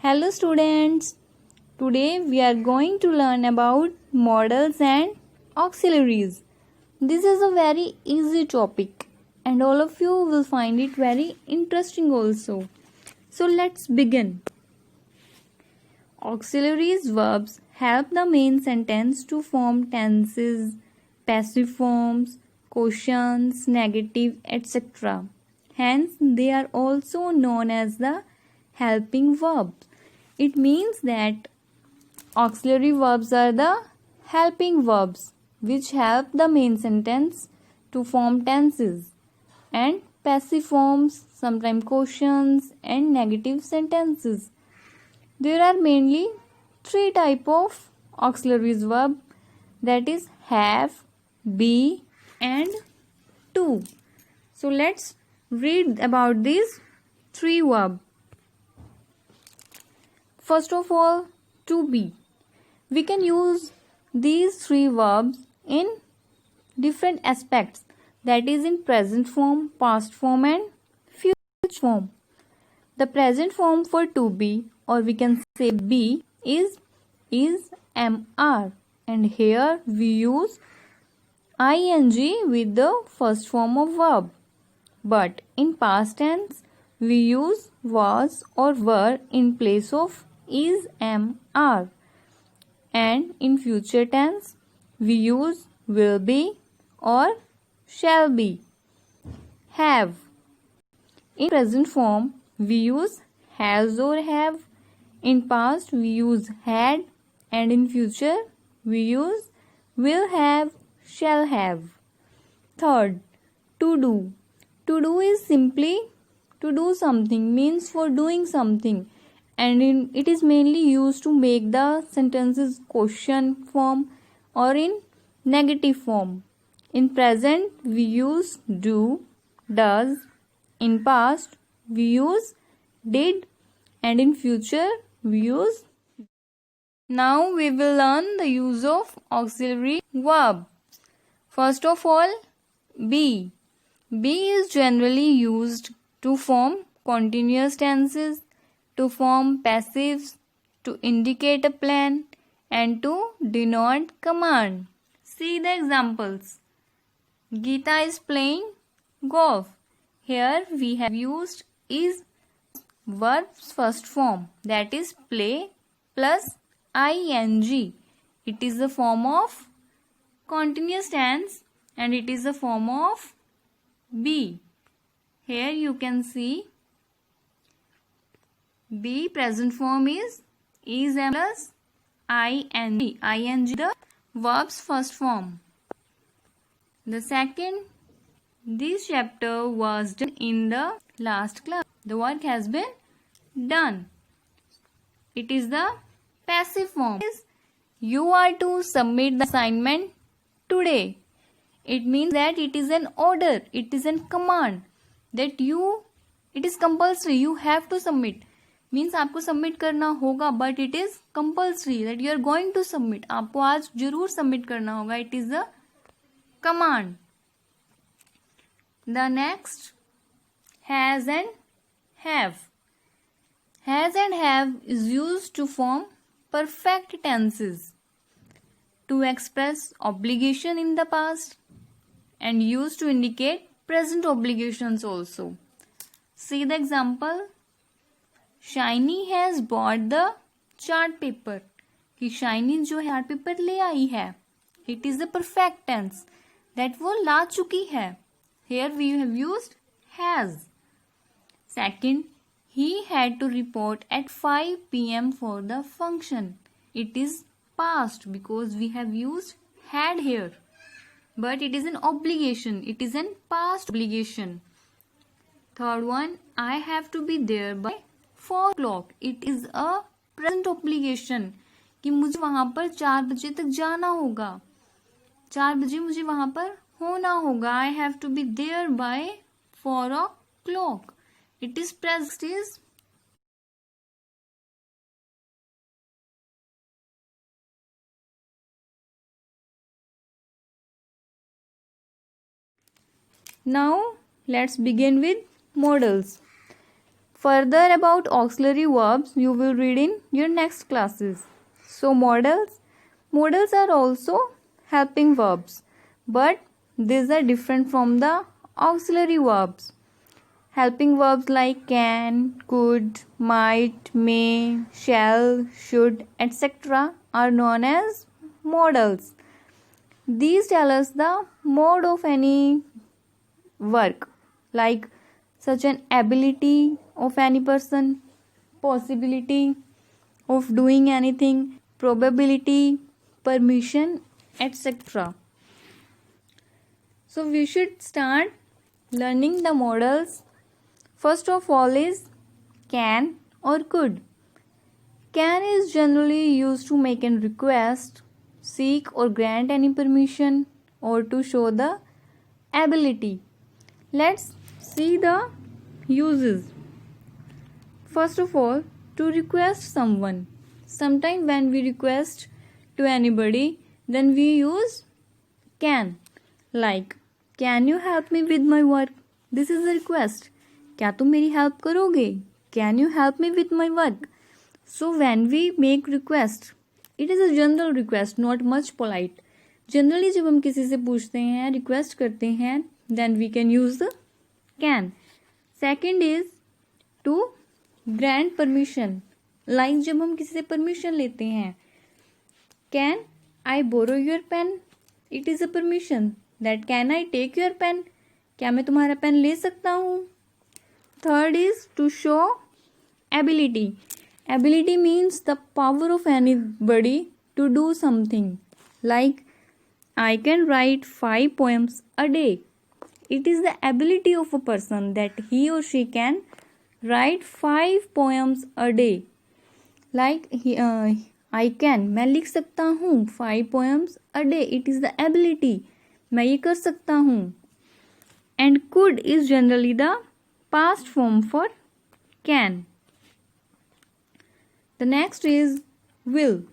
Hello students, today we are going to learn about modals and auxiliaries. This is a very easy topic and all of you will find it very interesting also. So let's begin. Auxiliaries verbs help the main sentence to form tenses, passive forms, questions, negative, etc. Hence, they are also known as the helping verbs. It means that auxiliary verbs are the helping verbs which help the main sentence to form tenses, and passive forms, sometimes questions and negative sentences. There are mainly three types of auxiliaries verb, that is have, be and to. So let's read about these three verbs. First of all, to be. We can use these three verbs in different aspects, that is in present form, past form and future form. The present form for to be, or we can say be, is mr, and here we use ing with the first form of verb. But in past tense we use was or were in place of is mr, and in future tense we use will be or shall be. Have. In present form we use has or have. In past we use had, and in future we use will have, shall have. Third, to do. To do is simply to do something, means for doing something, and it is mainly used to make the sentences question form or in negative form. In present we use do, does. In past we use did, and in future we use. Now we will learn the use of auxiliary verb. First of all, be. Be is generally used to form continuous tenses, to form passives, to indicate a plan, and to denote command. See the examples. Geeta is playing golf. Here we have used is verb's first form, that is play plus ing. It is the form of continuous tense and it is the form of be. Here you can see be present form is plus ing. Ing the verb's first form. The second, this chapter was done in the last class. The work has been done. It is the passive form. You are to submit the assignment today. It means that it is an order, it is a command that it is compulsory, you have to submit. Means आपको submit करना होगा, but it is compulsory that you are going to submit. आपको आज जरूर submit करना होगा. It is the command. The next, has and have. Has and have is used to form perfect tenses, to express obligation in the past, and used to indicate present obligations also. See the example. Shiny has bought the chart paper. कि Shiny जो है chart paper ले आई है. It is the perfect tense that वो ला चुकी है. Here we have used has. Second, he had to report at 5 p.m. for the function. It is past because we have used had here. But it is an obligation. It is an past obligation. Third one, I have to be there by 4 o'clock. It is a present obligation कि मुझे वहां पर 4 बजे तक जाना होगा. 4 बजे मुझे वहां पर होना होगा. I have to be there by 4 o'clock. It is present. Now let's begin with modals. Further about auxiliary verbs you will read in your next classes. So modals are also helping verbs, but these are different from the auxiliary verbs. Helping verbs like can, could, might, may, shall, should, etc. are known as modals. These tell us the mode of any work, like such an ability of any person, possibility of doing anything, probability, permission, etc. So we should start learning the modals. First of all is can or could. Can is generally used to make a request, seek or grant any permission, or to show the ability. Let's see the uses. First of all, to request someone. Sometimes when we request to anybody, then we use can. Like, can you help me with my work? This is a request. क्या तुम मेरी help करोगे? Can you help me with my work? So when we make request, it is a general request, not much polite. Generally जब हम किसी से पूछते हैं, request करते हैं, then we can use the can. Second is to grant permission. Like जब हम किसी से permission लेते हैं, can I borrow your pen? It is a permission. That can I take your pen? क्या मैं तुम्हारा पेन ले सकता हूँ? Third is to show ability. Ability means the power of anybody to do something. Like, I can write 5 poems a day. It is the ability of a person that he or she can write 5 poems a day. Like, I can, मैं लिख सकता हूँ 5 poems a day. It is the ability. मैं ये कर सकता हूँ. And could is generally the past form for can. The next is will.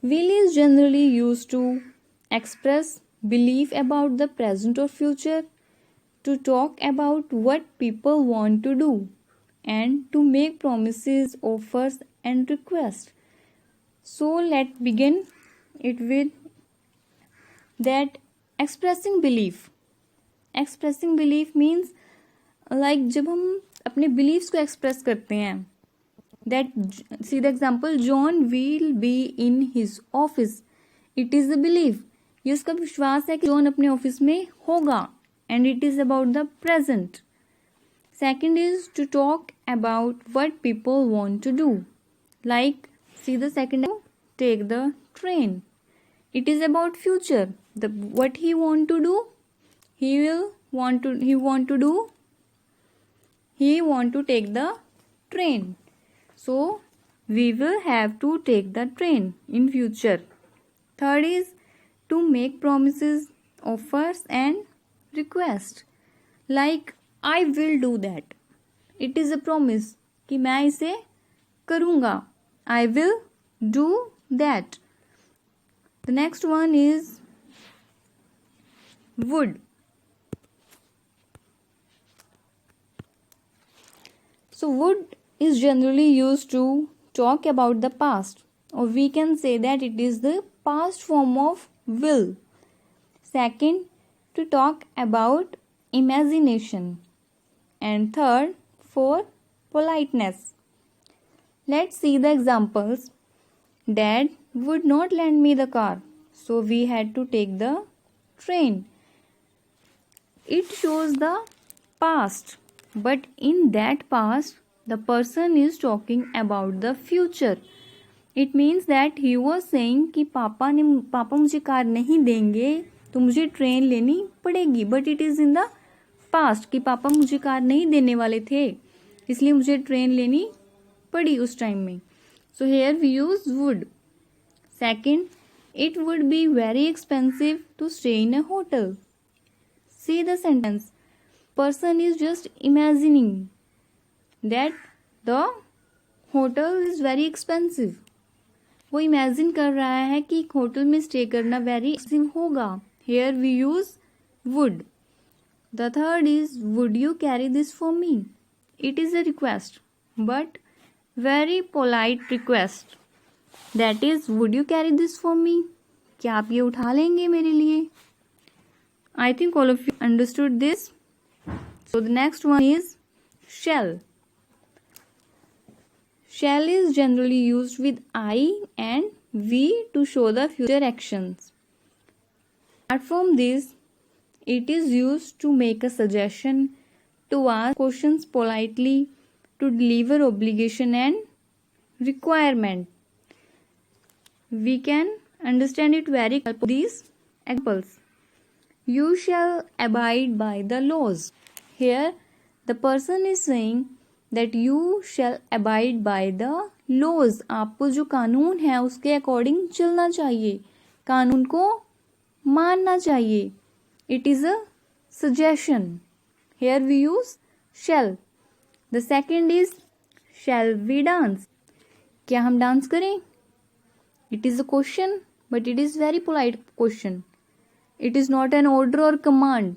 Will is generally used to express belief about the present or future, to talk about what people want to do, and to make promises, offers, and requests. So let's begin it with that expressing belief. Expressing belief means like जब हम अपने beliefs को express करते हैं, that see the example, John will be in his office. It is a belief. ये उसका विश्वास है कि जॉन अपने ऑफिस में होगा, and it is about the present. Second is to talk about what people want to do. Like, see the second, take the train. It is about future. What he want to do, he want to take the train. So we will have to take the train in future. Third is to make promises, offers, and request. Like, I will do that. It is a promise कि मैं इसे करूँगा. I will do that. The next one is would. So would is generally used to talk about the past, or we can say that it is the past form of will. Second, to talk about imagination. And third, for politeness. Let's see the examples. Dad would not lend me the car, so we had to take the train. It shows the past, but in that past, the person is talking about the future. It means that he was saying कि पापा मुझे car नहीं देंगे तो मुझे train लेनी पड़ेगी. But it is in the past कि पापा मुझे कार नहीं देने वाले थे, इसलिए मुझे ट्रेन लेनी पड़ी उस टाइम में. So here we use would. Second, it would be very expensive to stay in a hotel. See the sentence. Person is just imagining that the hotel is very expensive. वो imagine कर रहा है कि एक hotel में stay करना very expensive होगा. Here we use would. The third is would you carry this for me? It is a request, but very polite request. That is, would you carry this for me? क्या आप ये उठा लेंगे मेरे लिए? I think all of you understood this. So the next one is shall. Shall is generally used with I and we to show the future actions. Apart from this, it is used to make a suggestion, to ask questions politely, to deliver obligation and requirement. We can understand it very well. These examples. You shall abide by the laws. Here, the person is saying that you shall abide by the laws. आपको जो कानून है उसके according चलना चाहिए, कानून को मानना चाहिए. It is a suggestion. Here we use shall. The second is shall we dance. क्या हम डांस करें? It is a question, but it is very polite question. It is not an order or command.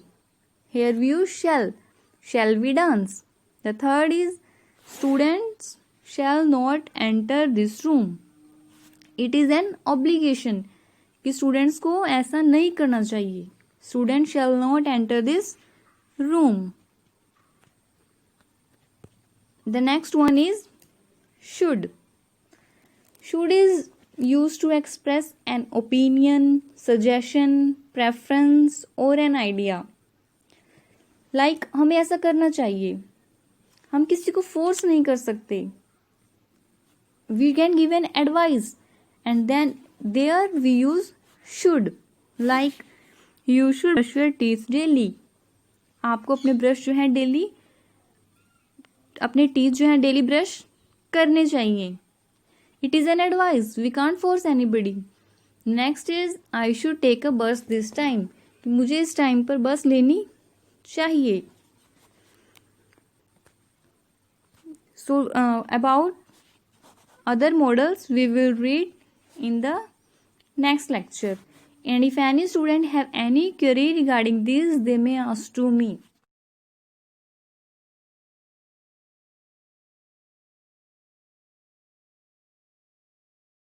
Here we use shall. Shall we dance? The third is students shall not enter this room. It is an obligation कि students को ऐसा नहीं करना चाहिए. Students shall not enter this room. The next one is should. Should is used to express an opinion, suggestion, preference or an idea. Like हमें ऐसा करना चाहिए. हम किसी को फोर्स नहीं कर सकते. We can give an advice and then there we use should. Like you should brush your teeth daily. आपको अपने ब्रश जो है डेली, अपने टीथ जो है डेली ब्रश करने चाहिए. It is an advice. We can't force anybody. Next is I should take a bus this time. मुझे इस टाइम पर बस लेनी चाहिए. So about other models we will read in the next lecture. And if any student have any query regarding this, they may ask to me.